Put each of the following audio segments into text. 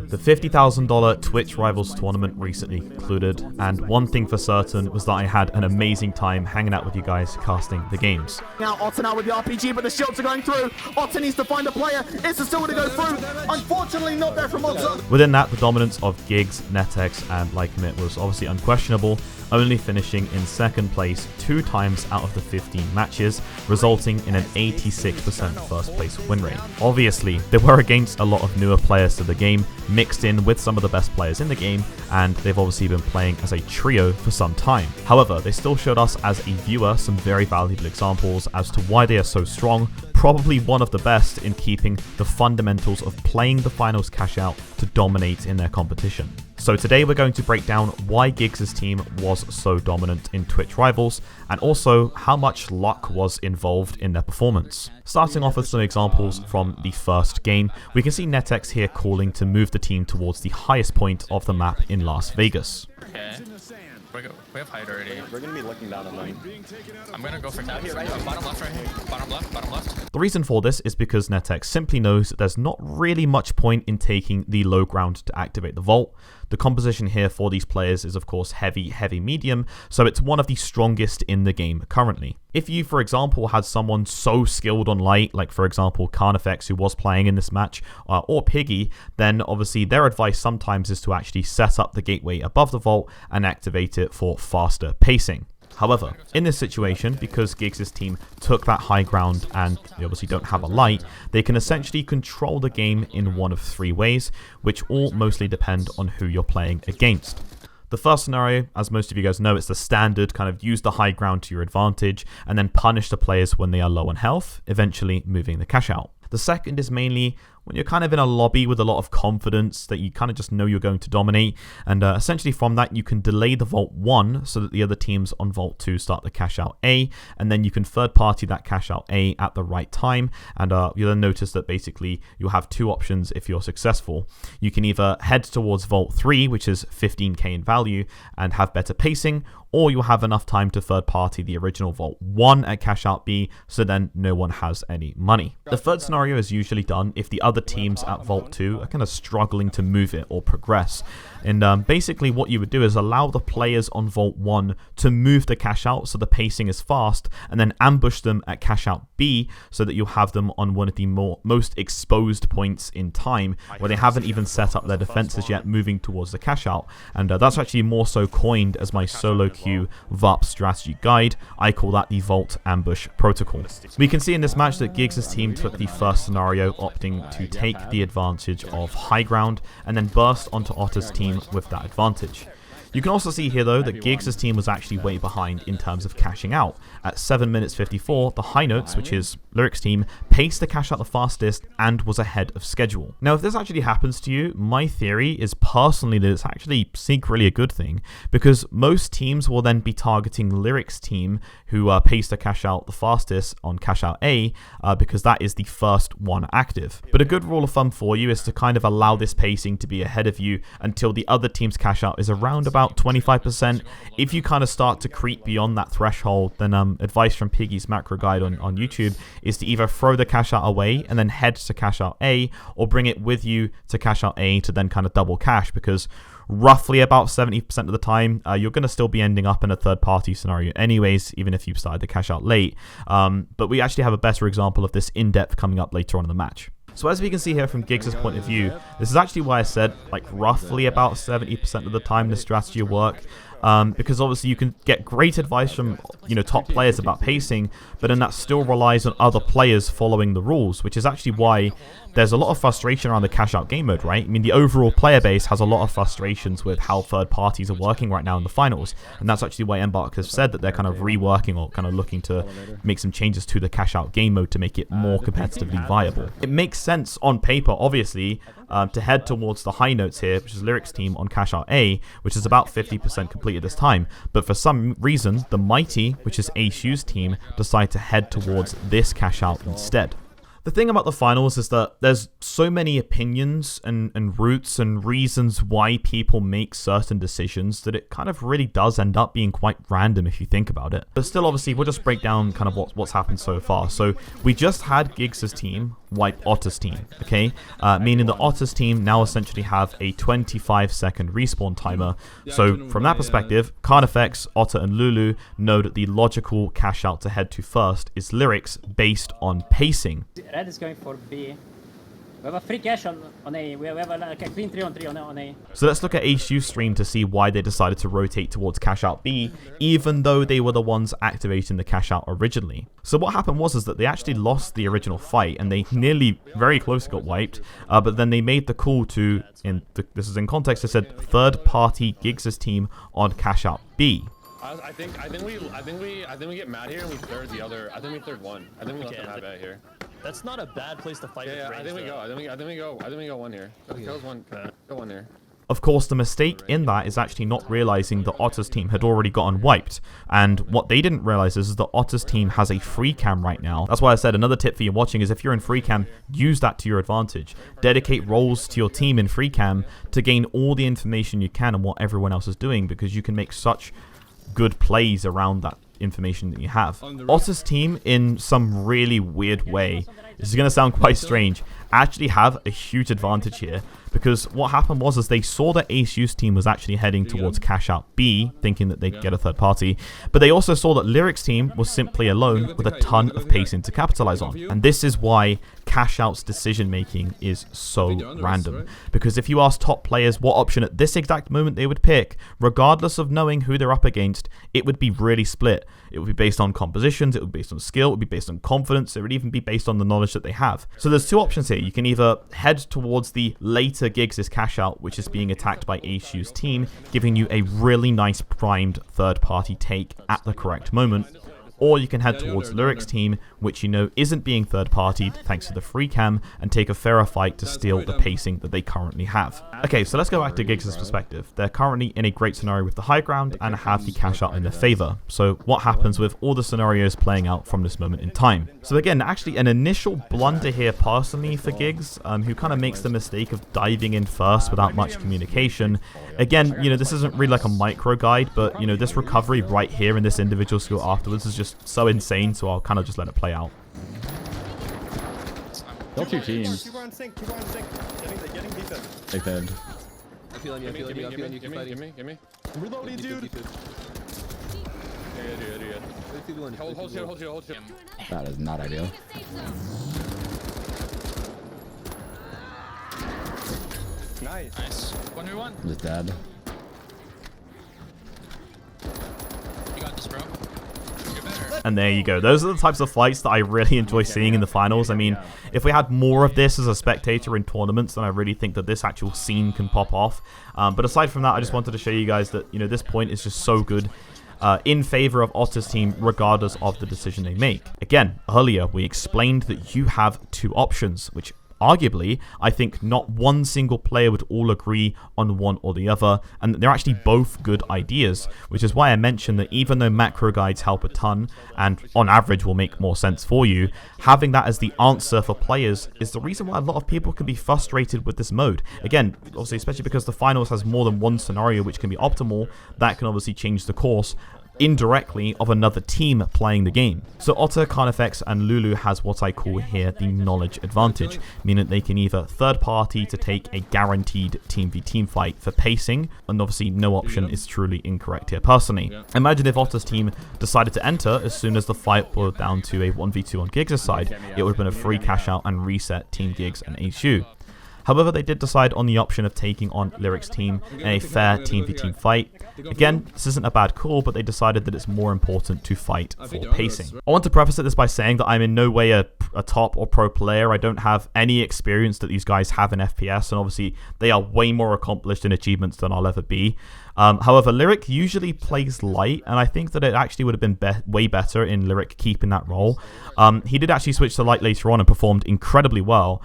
The $50,000 Twitch Rivals tournament recently concluded, and one thing for certain was that I had an amazing time hanging out with you guys casting the games. Now Otter now with the RPG, but the shields are going through. Otter needs to find a player. It's still going to go through. Unfortunately, not there from Otter. Within that, the dominance of Gigz, Netex, and Lycommit was obviously unquestionable, only finishing in second place 2 times out of the 15 matches, resulting in an 86% first place win rate. Obviously, they were against a lot of newer players to the game, mixed in with some of the best players in the game, and they've obviously been playing as a trio for some time. However, they still showed us as a viewer some very valuable examples as to why they are so strong, probably one of the best in keeping the fundamentals of playing the finals cash out to dominate in their competition. So today we're going to break down why Gigz' team was so dominant in Twitch Rivals, and also how much luck was involved in their performance. Starting off with some examples from the first game, we can see Netex here calling to move the team towards the highest point of the map in Las Vegas. Okay. We have height already. We're gonna be looking down on them. I'm gonna go for tap here, right? Bottom left, right here. Bottom left. The reason for this is because Netex simply knows that there's not really much point in taking the low ground to activate the vault. The composition here for these players is of course heavy, medium, so it's one of the strongest in the game currently. If you, for example, had someone so skilled on light, like for example Carnifex, who was playing in this match, or Piggy, then obviously their advice sometimes is to actually set up the gateway above the vault and activate it for faster pacing. However, in this situation, because Gigz' team took that high ground and they obviously don't have a light, they can essentially control the game in one of 3 ways, which all mostly depend on who you're playing against. The first scenario, as most of you guys know, it's the standard kind of use the high ground to your advantage and then punish the players when they are low on health, eventually moving the cash out. The second is mainly when you're kind of in a lobby with a lot of confidence that you kind of just know you're going to dominate, and essentially from that you can delay the Vault 1 so that the other teams on Vault 2 start the cash out A, and then you can third party that cash out A at the right time, and you'll then notice that basically you'll have 2 options if you're successful. You can either head towards Vault 3, which is 15k in value, and have better pacing, or you'll have enough time to third party the original Vault 1 at cash out B, so then no one has any money. The third scenario is usually done if the other teams at Vault 2 are kind of struggling to move it or progress. And basically what you would do is allow the players on Vault 1 to move the cash out so the pacing is fast, and then ambush them at cash out B so that you'll have them on one of the most exposed points in time where they haven't even set up their defenses yet, moving towards the cash out. And that's actually more so coined as my solo queue VARP strategy guide. I call that the Vault Ambush Protocol. We can see in this match that Gigz' team took the first scenario, opting to take the advantage of high ground and then burst onto Otter's team with that advantage. You can also see here though that Gigz' team was actually way behind in terms of cashing out. At 7 minutes 54, the High Notes, which is THiiXY team, paced the cash out the fastest and was ahead of schedule. Now if this actually happens to you, my theory is personally that it's actually secretly a good thing, because most teams will then be targeting THiiXY team, who paced the cash out the fastest on cash out A, because that is the first one active. But a good rule of thumb for you is to kind of allow this pacing to be ahead of you until the other team's cash out is around about 25%. If you kind of start to creep beyond that threshold, then advice from Piggy's macro guide on YouTube is to either throw the cash out away and then head to cash out A, or bring it with you to cash out A to then kind of double cash, because roughly about 70% of the time you're going to still be ending up in a third party scenario anyways, even if you've started the cash out late. But we actually have a better example of this in depth coming up later on in the match. So as we can see here from Gigz' point of view, this is actually why I said like roughly about 70% of the time this strategy will work. Because obviously you can get great advice from top players about pacing, but then that still relies on other players following the rules, which is actually why there's a lot of frustration around the cash out game mode, right? I mean, the overall player base has a lot of frustrations with how third parties are working right now in the finals, and that's actually why Embark has said that they're kind of reworking or kind of looking to make some changes to the cash out game mode to make it more competitively viable. It makes sense on paper, obviously, to head towards the High Notes here, which is THiiXY team on cash out A, which is about 50% complete at this time, but for some reason the Mighty, which is ASU's team, decide to head towards this cash out instead. The thing about the finals is that there's so many opinions and routes and reasons why people make certain decisions that it kind of really does end up being quite random if you think about it. But still, obviously, we'll just break down kind of what's happened so far. So we just had Gigz' team wipe Otter's team, okay? Meaning that Otter's team now essentially have a 25-second respawn timer. So from that perspective, Carnifex, Otter, and Lulu know that the logical cash out to head to first is THiiXY based on pacing. Red is going for B. We have a free cash on A. We have like a clean 3 on 3 on A. So let's look at THiiXY's stream to see why they decided to rotate towards cash out B, even though they were the ones activating the cash out originally. So what happened was that they actually lost the original fight, and they nearly very close got wiped. But then they made the call to, this is in context, they said third-party Gigz' team on cash out B. I think we get mad here and we third the other. I think we third one. I think we let them have it here. That's not a bad place to fight. Yeah, I think we go. I think we go one here. Kills one. Go one here. Of course, the mistake in that is actually not realizing that Otter's team had already gotten wiped. And what they didn't realize is that Otter's team has a free cam right now. That's why I said another tip for you watching is if you're in free cam, use that to your advantage. Dedicate roles to your team in free cam to gain all the information you can on what everyone else is doing, because you can make such good plays around that information that you have. Otter's team, in some really weird way, this is going to sound quite strange, actually have a huge advantage here, because what happened was they saw that THiiXY's team was actually heading towards cash out B, thinking that they'd get a third party, but they also saw that THiiXY's team was simply alone with a ton of pacing to capitalize on. And this is why cash out's decision making is so random, because if you ask top players what option at this exact moment they would pick, regardless of knowing who they're up against, it would be really split. It would be based on compositions, it would be based on skill, it would be based on confidence, it would even be based on the knowledge that they have. So there's two options here. You can either head towards the later Gigz' cash out, which is being attacked by THiiXY's team, giving you a really nice primed third party take at the correct moment, or you can head towards THiiXY's team, which you know isn't being third-partied thanks to the free cam, and take a fairer fight to steal the pacing that they currently have. Okay, so let's go back to Gigz' perspective. They're currently in a great scenario with the high ground and have the cash out in their favor. So what happens with all the scenarios playing out from this moment in time? So again, actually an initial blunder here personally for Gigz, who kind of makes the mistake of diving in first without much communication. Again, you know, this isn't really like a micro guide, but you know, this recovery right here in this individual skill afterwards is just so insane, so I'll kind of just let it play out. Kill two teams. Keep on sync. Getting defense. They fed. I feel on you. Give me. Reloading, dude. Yeah. Hold shield. That is not ideal. Nice. 1v1. I'm just dead. You got this, bro. You're better. And there you go. Those are the types of fights that I really enjoy seeing in the finals. I mean, if we had more of this as a spectator in tournaments, then I really think that this actual scene can pop off. But aside from that, I just wanted to show you guys that, you know, this point is just so good in favor of Otter's team, regardless of the decision they make. Again, earlier we explained that you have two options, which arguably, I think not one single player would all agree on one or the other, and they're actually both good ideas, which is why I mentioned that even though macro guides help a ton, and on average will make more sense for you, having that as the answer for players is the reason why a lot of people can be frustrated with this mode. Again, obviously, especially because the finals has more than one scenario which can be optimal, that can obviously change the course indirectly of another team playing the game. So Otter, Carnifex, and Lulu has what I call here the knowledge advantage, meaning they can either third party to take a guaranteed team v team fight for pacing, and obviously no option is truly incorrect here personally. Imagine if Otter's team decided to enter as soon as the fight boiled down to a 1v2 on Gigz' side. It would have been a free cash out and reset Team Gigz and THiiXY. However, they did decide on the option of taking on THiiXY's team in a fair team v team fight. Again, this isn't a bad call, but they decided that it's more important to fight for pacing. I want to preface this by saying that I'm in no way a top or pro player. I don't have any experience that these guys have in FPS, and obviously they are way more accomplished in achievements than I'll ever be. However, THiiXY usually plays light, and I think that it actually would have been way better in THiiXY keeping that role. He did actually switch to light later on and performed incredibly well.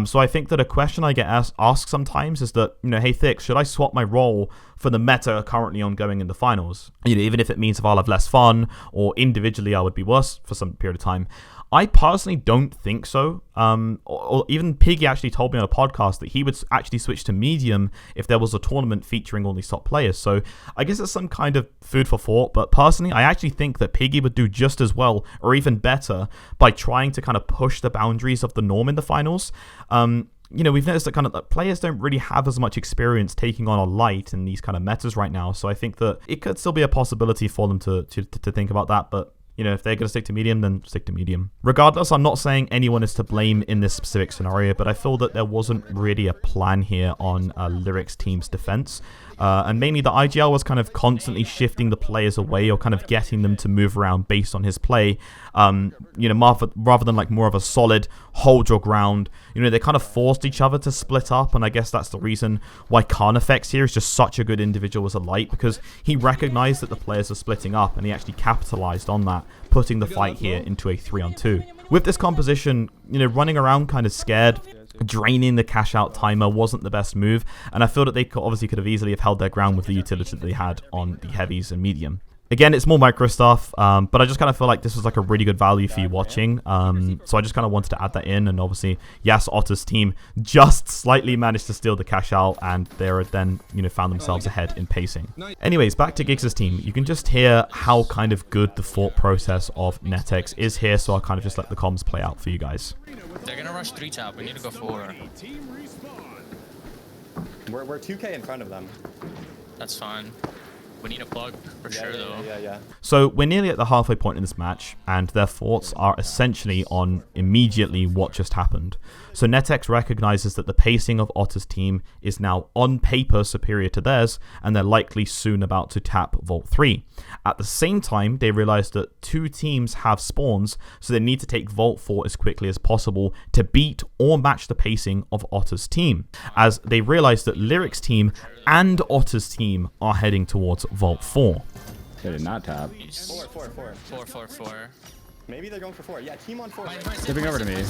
So I think that a question I get asked sometimes is that, you know, hey THiiXY, should I swap my role for the meta currently ongoing in the finals? You know, even if it means if I'll have less fun or individually I would be worse for some period of time. I personally don't think so. Or even Piggy actually told me on a podcast that he would actually switch to medium if there was a tournament featuring all these top players. So I guess it's some kind of food for thought. But personally, I actually think that Piggy would do just as well or even better by trying to kind of push the boundaries of the norm in the finals. You know, we've noticed that kind of players don't really have as much experience taking on a light in these kind of metas right now. So I think that it could still be a possibility for them to think about that. But you know, if they're going to stick to medium, then stick to medium. Regardless, I'm not saying anyone is to blame in this specific scenario, but I feel that there wasn't really a plan here on LYRIC's team's defense. And mainly the IGL was kind of constantly shifting the players away or kind of getting them to move around based on his play. You know, rather than like more of a solid hold your ground, you know, they kind of forced each other to split up. And I guess that's the reason why Carnifex here is just such a good individual as a light, because he recognized that the players are splitting up and he actually capitalized on that, putting the fight here into a 3-on-2. With this composition, you know, running around kind of scared, draining the cash out timer wasn't the best move, and I feel that they obviously could have easily have held their ground with the utility that they had on the heavies and medium. Again, it's more micro stuff, but I just kind of feel like this was like a really good value for you watching. So I just kind of wanted to add that in, and obviously, yes, Otter's team just slightly managed to steal the cash out, and they then, you know, found themselves ahead in pacing. Anyways, back to Gigz' team. You can just hear how kind of good the thought process of Netex is here, so I'll kind of just let the comms play out for you guys. They're gonna rush 3 top. We need to go 4. We're 2K in front of them. That's fine. We need a plug for sure, though. Yeah. So we're nearly at the halfway point in this match, and their thoughts are essentially on immediately what just happened. So Netex recognizes that the pacing of Otter's team is now on paper superior to theirs, and they're likely soon about to tap Vault 3. At the same time, they realize that 2 teams have spawns, so they need to take Vault 4 as quickly as possible to beat or match the pacing of Otter's team, as they realize that LYRIC's team and Otter's team are heading towards Vault 4. They did not tap. 4. Maybe they're going for 4. Yeah, team on 4. Skipping over to me.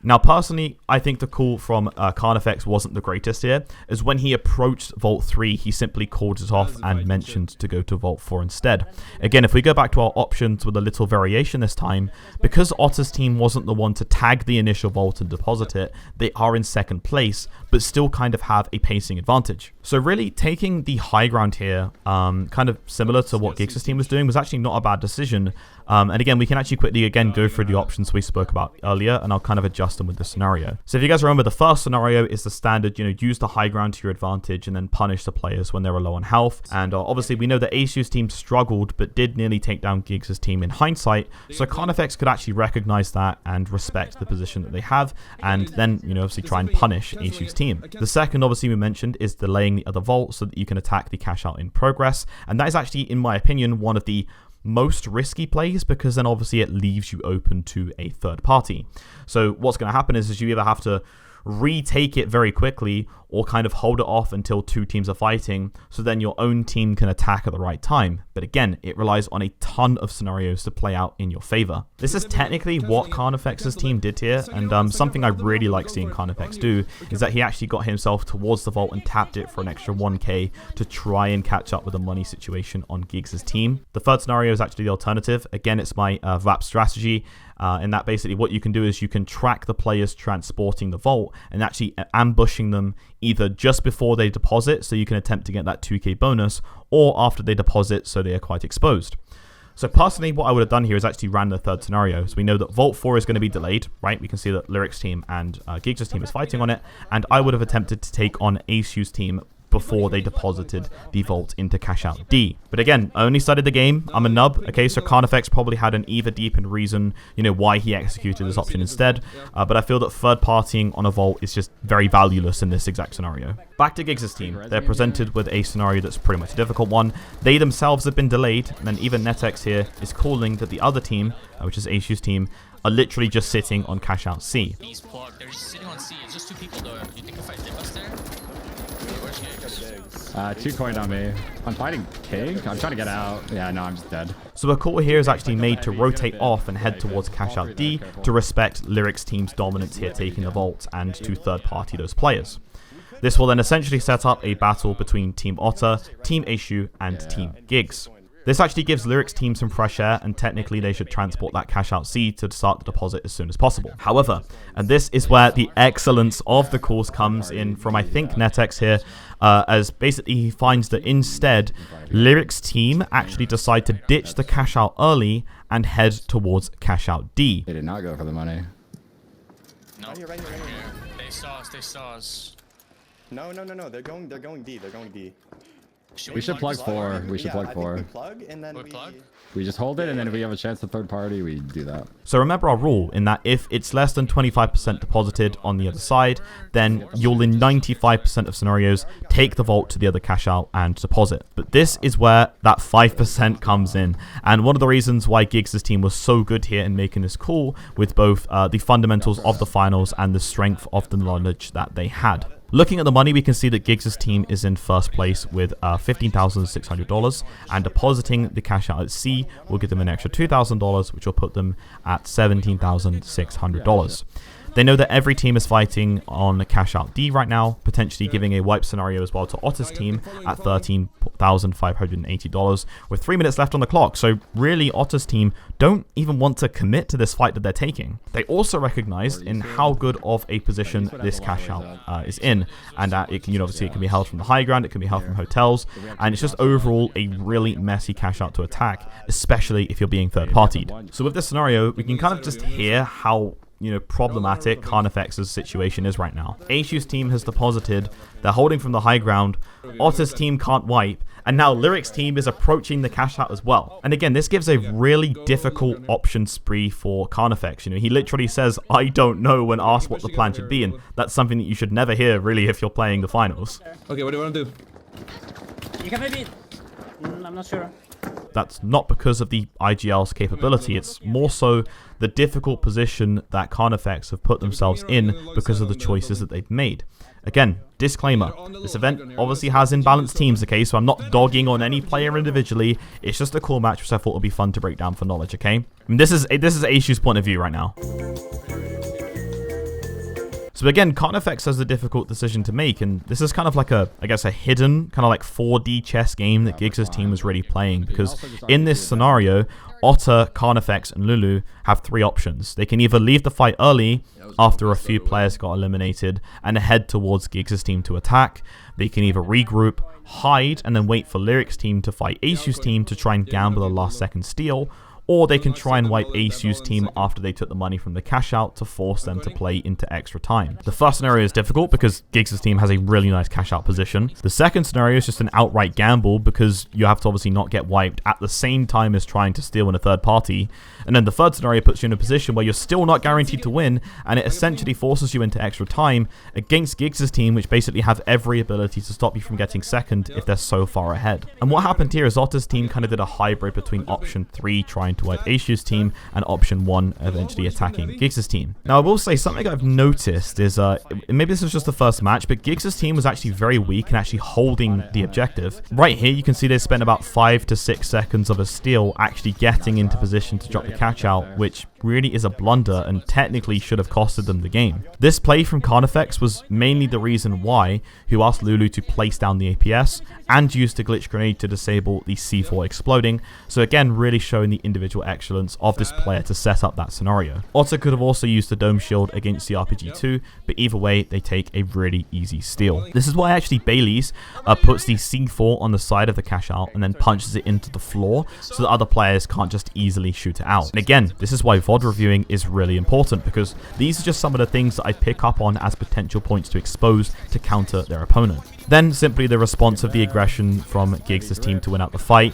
Now, personally, I think the call from Carnifex wasn't the greatest here, as when he approached Vault 3, he simply called it off and mentioned to go to Vault 4 instead. Again, if we go back to our options with a little variation this time, because Otter's team wasn't the one to tag the initial Vault and deposit it, they are in second place, but still kind of have a pacing advantage. So really, taking the high ground here, kind of similar to what Gigz' team was doing, was actually not a bad decision. And again, we can actually quickly again go through the options we spoke about earlier, and I'll kind of adjust them with the scenario. So if you guys remember, the first scenario is the standard, you know, use the high ground to your advantage and then punish the players when they were low on health. And obviously we know that ASU's team struggled, but did nearly take down Gigz' team in hindsight. So Carnifex could actually recognize that and respect the position that they have, and then, you know, obviously try and punish ASU's team. The second, obviously we mentioned, is delaying the other vault so that you can attack the cash out in progress. And that is actually, in my opinion, one of the most risky plays, because then obviously it leaves you open to a third party. So what's going to happen is you either have to retake it very quickly or kind of hold it off until 2 teams are fighting, so then your own team can attack at the right time. But again, it relies on a ton of scenarios to play out in your favor. This is technically what Carnifex's team did here, and something I really like seeing Carnifex do is that he actually got himself towards the vault and tapped it for an extra 1k to try and catch up with the money situation on Gigz' team. The third scenario is actually the alternative. Again, it's my VAP strategy. In that basically what you can do is you can track the players transporting the vault and actually ambushing them either just before they deposit, so you can attempt to get that 2k bonus, or after they deposit, so they are quite exposed. So personally, what I would have done here is actually ran the third scenario. So we know that Vault 4 is going to be delayed, right? We can see that LYRIC's team and Gigz' team is fighting on it, and I would have attempted to take on ASU's team before they deposited the vault into cash out D. But again, I only started the game. I'm a nub. Okay, so Carnifex probably had an either deepened reason, you know, why he executed this option instead. But I feel that third partying on a vault is just very valueless in this exact scenario. Back to Gigz' team. They're presented with a scenario that's pretty much a difficult one. They themselves have been delayed, and then even Netex here is calling that the other team, which is ASU's team, are literally just sitting on cash out C. He's plugged. They're just sitting on C. It's just 2 people, though. You think if I dip us there? Where's Gigz? 2 coin on me. I'm fighting King. I'm trying to get out. Yeah, no, I'm just dead. So a call here is actually made to rotate off and head towards cash out D to respect LYRIC's team's dominance here taking the vault, and to third party those players. This will then essentially set up a battle between Team Otter, Team ASU, and Team Gigz. This actually gives THiiXY team some fresh air, and technically they should transport that cash out C to start the deposit as soon as possible. However, and this is where the excellence of the course comes in from, I think, Netex here, as basically he finds that instead, THiiXY team actually decide to ditch the cash out early and head towards cash out D. They did not go for the money. No, Right here. they saw us. No. They're going D. They're going D. We should plug 4. We should plug I 4. think we plug and then We plug? We just hold it, and then if we have a chance to third party, we do that. So remember our rule in that if it's less than 25% deposited on the other side, then you'll in 95% of scenarios take the vault to the other cash out and deposit. But this is where that 5% comes in. And one of the reasons why Gigz' team was so good here in making this call with both the fundamentals of the finals and the strength of the knowledge that they had. Looking at the money, we can see that Gigz' team is in first place with $15,600, and depositing the cash out at C will give them an extra $2,000, which will put them at $17,600. They know that every team is fighting on cash out D right now, potentially giving a wipe scenario as well to Otter's team at $13,580 with 3 minutes left on the clock. So really, Otter's team don't even want to commit to this fight that they're taking. They also recognized in how good of a position this cash out is in, and that it can, obviously it can be held from the high ground, it can be held from hotels, and it's just overall a really messy cash out to attack, especially if you're being third partied. So with this scenario, we can kind of just hear how problematic THiiXY's situation is right now. HU's team has deposited, they're holding from the high ground, Otter's team can't wipe, and now THiiXY's team is approaching the cash out as well. And again, this gives a really difficult option spree for THiiXY. He literally says, I don't know, when asked what the plan should be, and that's something that you should never hear, really, if you're playing the finals. Okay, what do you want to do? You can maybe... I'm not sure. That's not because of the IGL's capability, it's more so the difficult position that THiiXY have put themselves in because of the choices that they've made. Again, disclaimer, this event obviously has imbalanced teams, okay, so I'm not dogging on any player individually, it's just a cool match which I thought would be fun to break down for knowledge, okay? And this is HU's point of view right now. So again, THiiXY has a difficult decision to make, and this is kind of like a hidden, kind of like 4D chess game that Gigz' team is really playing, because in this scenario, Otter, THiiXY, and Lulu have 3 options. They can either leave the fight early after a few players got eliminated and head towards Gigz' team to attack. They can either regroup, hide, and then wait for THiiXY's team to fight HU's team to try and gamble a last second steal, or they can try and wipe HU's team after they took the money from the cash out to force them to play into extra time. The first scenario is difficult because Gigz' team has a really nice cash out position. The second scenario is just an outright gamble because you have to obviously not get wiped at the same time as trying to steal in a third party. And then the third scenario puts you in a position where you're still not guaranteed to win, and it essentially forces you into extra time against Gigz' team, which basically have every ability to stop you from getting second if they're so far ahead. And what happened here is Otter's team kind of did a hybrid between option 3 trying to wipe HU's team and option 1 eventually attacking Gigz' team. Now I will say something I've noticed is, maybe this was just the first match, but Gigz' team was actually very weak in actually holding the objective. Right here you can see they spent about 5 to 6 seconds of a steal actually getting into position to drop the catch out, which really is a blunder and technically should have costed them the game. This play from THiiXY was mainly the reason why who asked Lulu to place down the APS and used the glitch grenade to disable the C4 exploding, so again really showing the individual excellence of this player to set up that scenario. Otter could have also used the dome shield against the RPG too, but either way they take a really easy steal. This is why actually Bailey's puts the C4 on the side of the cash out and then punches it into the floor so that other players can't just easily shoot it out. And again, this is why VOD reviewing is really important, because these are just some of the things that I pick up on as potential points to expose to counter their opponent. Then simply the response of the aggression from Gigz' team to win out the fight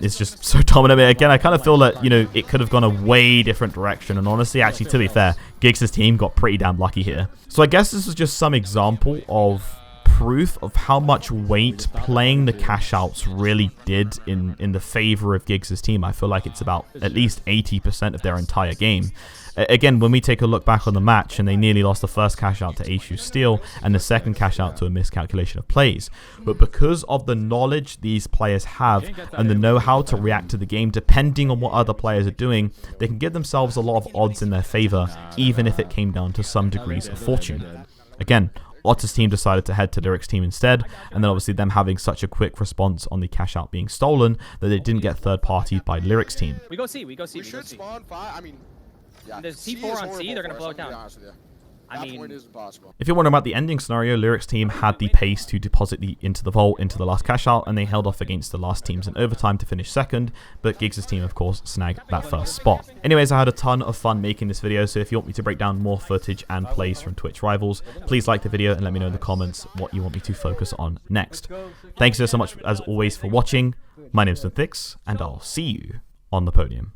is just so dominant. Again, I kind of feel that, it could have gone a way different direction, and honestly, actually, to be fair, Gigz' team got pretty damn lucky here. So I guess this is just some example of proof of how much weight playing the cash outs really did in the favor of Gigz' team. I feel like it's about at least 80% of their entire game. Again, when we take a look back on the match, and they nearly lost the first cash out to HU steal and the second cash out to a miscalculation of plays. But because of the knowledge these players have and the know-how to react to the game, depending on what other players are doing, they can give themselves a lot of odds in their favor, even if it came down to some degrees of fortune. Again, Otter's team decided to head to THiiXY team instead, and then obviously them having such a quick response on the cash out being stolen that they didn't get third partied by THiiXY team. We go C, we go C. We should spawn 5. I mean, yeah, There's C C4 is on C, horrible they're gonna for blow us, it down. I'm gonna be honest with you. I That mean, point is impossible. If you're wondering about the ending scenario, THiiXY team had the pace to deposit into the vault into the last cash out, and they held off against the last teams in overtime to finish second, but Gigz' team of course snagged that first spot. Anyways, I had a ton of fun making this video, so if you want me to break down more footage and plays from Twitch rivals, please like the video and let me know in the comments what you want me to focus on next. Thanks so much as always for watching. My name's THiiXY, and I'll see you on the podium.